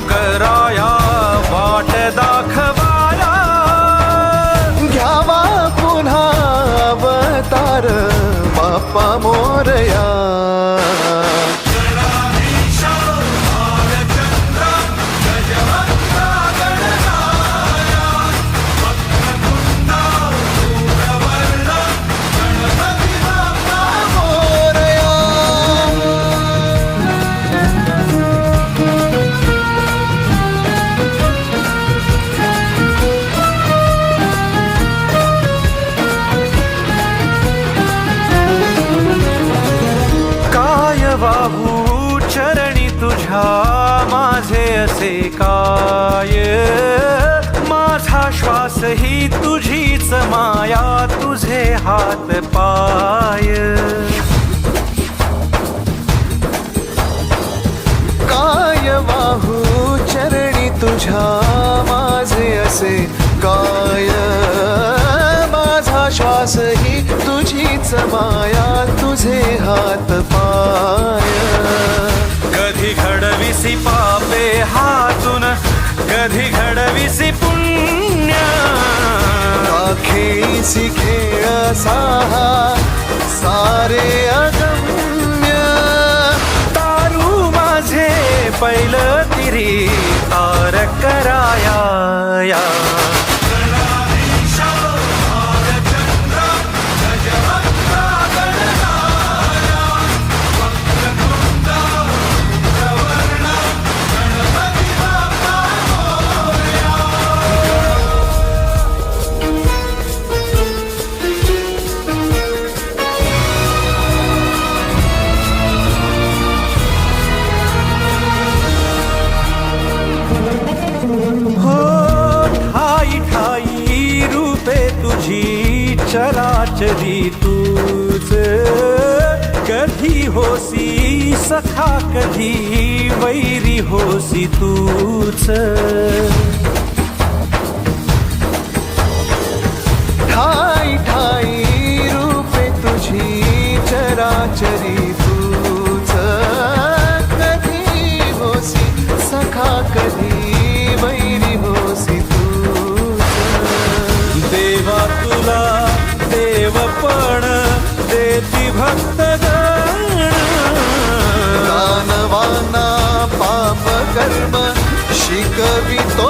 कराया वाट दाखवाया, घ्यावा पुन्हा अवतार बाप्पा मोरया. वाहू चरणी तुझ्या माझे असे काय, माझा श्वास ही तुझीच माया, तुझे हात पाय. काय वाहू चरणी तुझ्या माझे असे काय, माझा श्वास ही तुझीच माया, तुझे हात पाय. कधी घडविसी पापे हातून, कधी घडविसी पुण्य, खेळीसी खेळ साहा सारे अगम्य. तारू माझे पहिलं तिरी तार कराया या. तुझी चराचरी तूच, कधी होसी सखा कधी वैरी होसी तूच. ठाई ठाई रूपे तुझी चराचरी तूच, कधी होसी सखा कधी वैरी होसी तूच. देवा तुला देवपण देती भक्तगण, दानवाना पाप कर्म शिकवितो